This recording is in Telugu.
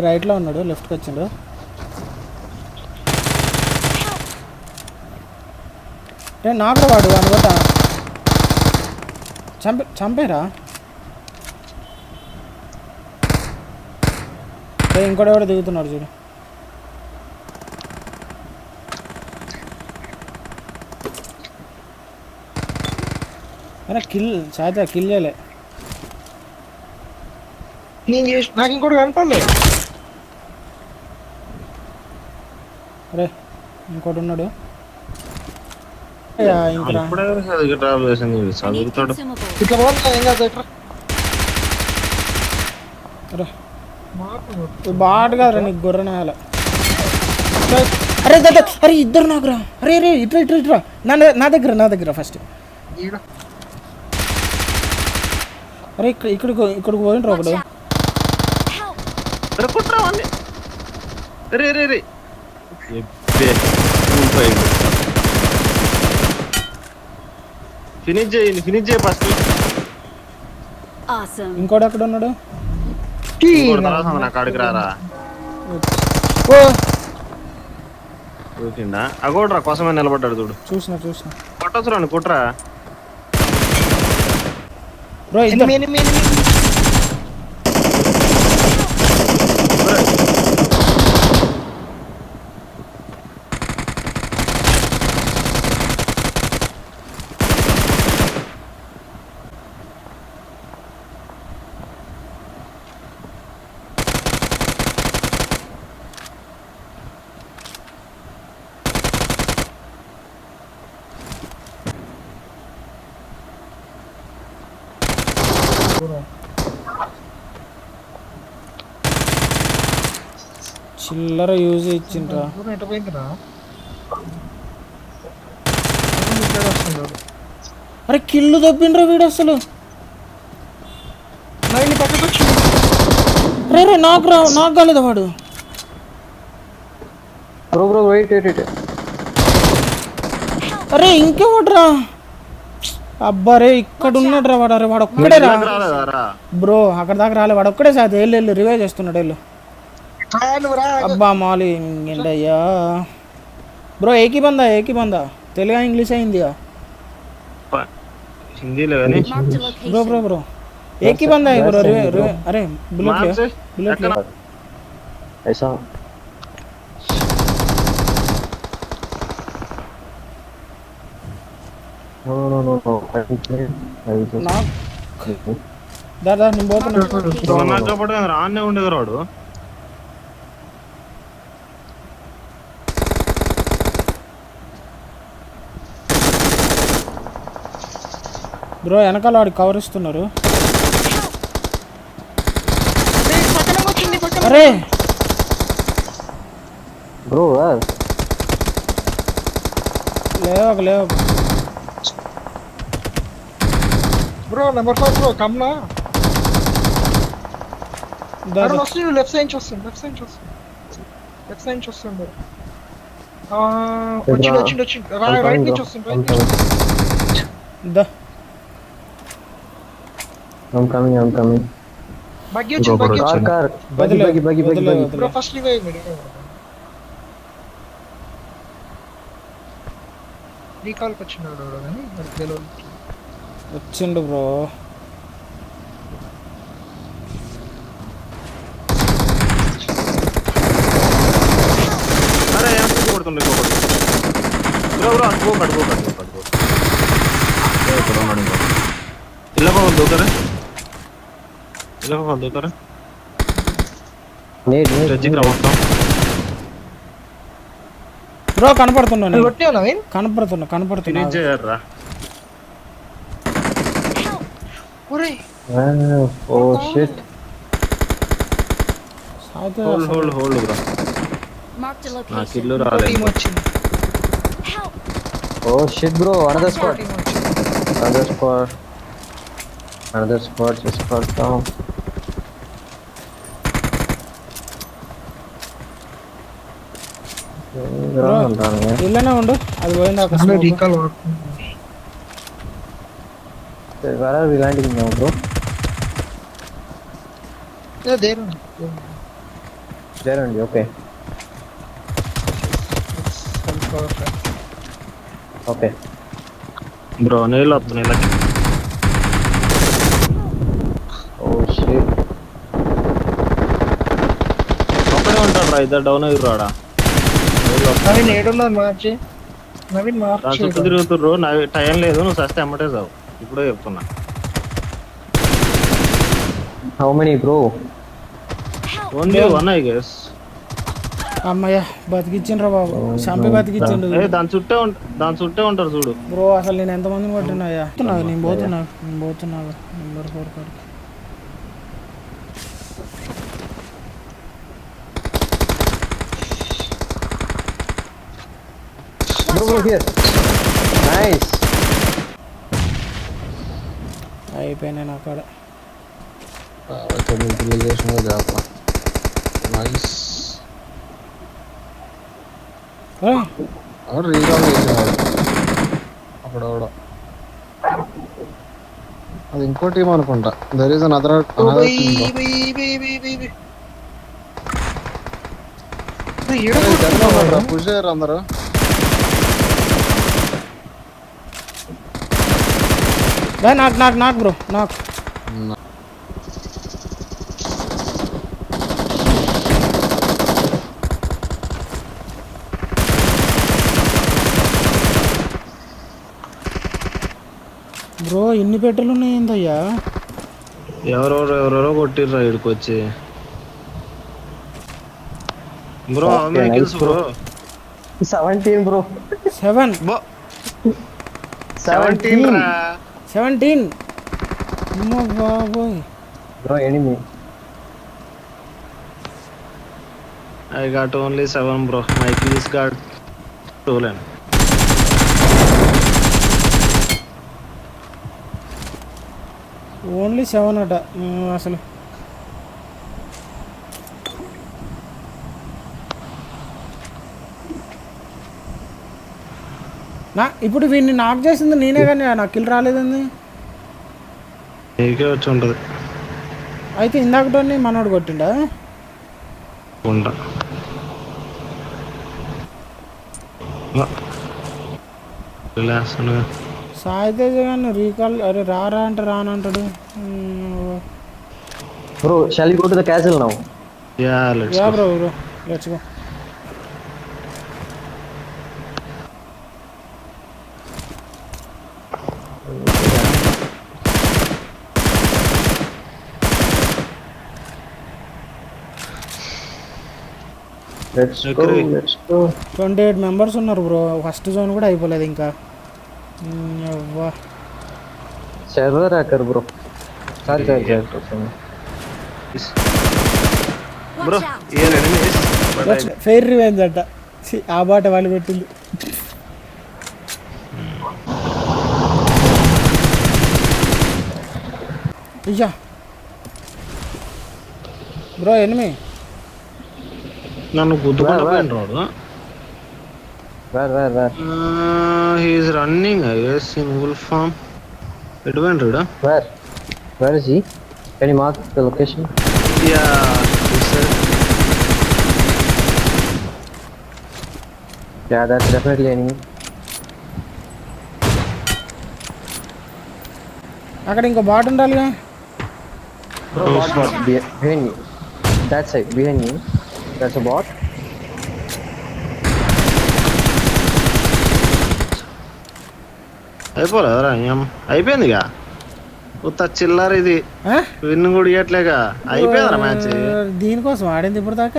రైట్లో ఉన్నాడు, లెఫ్ట్కి వచ్చిండు. నాకు వాడు అనుకుంటా చంపేరా. ఇంకోటి ఎవడో దిగుతున్నాడు చూడు. అరే కిల్ సాయిత కిల్ చేయలే. నేను చేసి నాకు ఇంకోటి కనపడలే. అరే ఇంకోటి ఉన్నాడు. ఇట్లా పోతా ఏం కాదు. అరే బాట్ కాదురా నీకు గొర్రెనాయాల. అరే అరే ఇద్దరు నాకురా. అరే అరే ఇట్రా ఇట్రా ఇట్రా నా దగ్గర ఫస్ట్. అరే ఇక్కడికి పోయిండ్రు ఒకడు. ఫినిష్ చేయి ఫస్ట్. ఇంకోటి ఎక్కడ ఉన్నాడు? నా కాడికి రారా. అగోడ్రా కోసమే నిలబడ్డాడు చూడు. చూసిన కొట్టొచ్చురా కుట్రా. బ్రో చిల్లర యూజ్ ఇచ్చిండ్రా. అరే కిల్లు దొబ్బిండ్రా వీడు అసలు. రే నాకు కాలేదా వాడు? అరే ఇంకెవడ్రా? అబ్బా రే ఇక్కడ ఉన్నాడు రా వాడు. అరే వాడు ఒక్కడే రా బ్రో. అక్కడ దాకా రాలే వాడు ఒక్కడే. సార్ వెళ్ళు రివైవ్ చేస్తున్నాడు. వెళ్ళు. అబ్బా మాలి ఏంటయ్యా బ్రో. ఏకీ బందా తెలుగా ఇంగ్లీష్ అయిందిగా బ్రో. ఏకీ బందా బ్రో. అరే బుల్లెట్ దాదా నేను పోతున్నా. రానే ఉండేది రాడు. బ్రో వెనకాల వాడికి కవర్ ఇస్తున్నారు. అరే బ్రో లేవు బ్రో నెంబర్ 5 బ్రో కమ్నా. వస్తుంది లెఫ్ట్ సైడ్ వస్తుంది. వచ్చిండు రైట్ నుంచి వస్తుంది. I'm coming. Buggy వచ్చింది. బ్రో ఫస్ట్ రివైవ్ మీడి. రీకాల్కి వచ్చినాడు కానీ మనకు తెలియదు. వచ్చిండు బ్రో. అరే కొడుతుండే బ్రో దూకరే బ్రో కనపడుతున్నా. Oh shit. Hold bro. Oh shit bro, another squad. Just got down. ఇల్లనే ఉండు. అది పోయింది. Where are we landing now bro? Yeah, there. లేరండి ఓకే ఓకే బ్రో నీళ్ళు వస్తున్నాయి లక్కి. ఓ షిట్ ఒక్కడే ఉంటాడు రా, ఇద్దరు డౌన్ అయ్యి రాడా. నవీన్ ఏడున్నారు మార్చి నవీన్ నా మార్చి చుట్టూ తిరుగుతుర్రు, నా టైం లేదు, నువ్వు సస్తే అమ్మటే చావు. ఇప్పుడే చెప్తున్నా. How many bro only one I guess. అమ్మయ్య బతికిచ్చిండ్రా బాబు, చంపి బతికిచ్చిండు. దాని చుట్టే ఉంటారు చూడు. బ్రో అసలు నేను ఎంతమందిని కొట్టినాయా. నేను పోతున్నా నెంబర్ 4 కాడికి. బ్రో హియర్ నైస్ అయిపోయినాయి నా కాడ. నైస్ ఏయ్, రీకాల్ చేసేవాడు అక్కడ అది ఇంకో టీం అనుకుంటా. దర్ ఈస్ అనదర్ పుష్ చేయరు అందరూ. నాకు బ్రో నాకు. బ్రో ఇన్ని పెట్రోల్ ఉన్నాయి ఏందయ్యా. ఎవరెవరో కొట్టిర్రా ఇక్కడికి వచ్చి. Bro Okay, nice, bro 17 bro 7 17 రా. 17 అమ్మో బాబోయ్. Bro enemy I got only 7 bro. My keys got stolen. Only 7 అట. అసలు ఇప్పుడు వీడిని నాక్ చేసింది నేనే, కానీ నాకు కిల్ రాలేదండి. నీకే వచ్చి ఉంటుంది. అయితే ఇందాకటోని మనోడు కొట్టిండా. ఉంటా రిలాక్స్ సాయితేజ కానీ రీకాల్ అరే రారా అంటే రానంటాడు. Bro shall we go to the castle now yeah let's yeah go. Bro let's go. Let's go 28 members ఉన్నారు బ్రో. ఫస్ట్ జోన్ కూడా అయిపోలేదు ఇంకా. అవ్వా server hacker bro sorry bro ఏం ఎనిమీస్ ఫెయిర్ రివెంజ్ అంట. ఆ బాట వాళ్ళు పెట్టింది. అయ్యా బ్రో ఎనిమి నన్ను గుద్దుకుంటా పోయిన రాడు. Where he's running I guess in wolf farm. ఎటు పోయిన రాడు. Where is he can you mark the location yeah yeah that's definitely enemy అక్కడ ఇంకో బాట్ ఉండాలిగా. bro bot behind you that side behind you that's a bot అయిపోలేదురా. అయిపోయిందిగా. ఉత్త చిల్లర ఇది. ఆ? విన్ కూడా ఇవ్వట్లేగా. అయిపోయిందిరా మ్యాచ్. దీనికోసం ఆడింది ఇప్పుడు దాకా.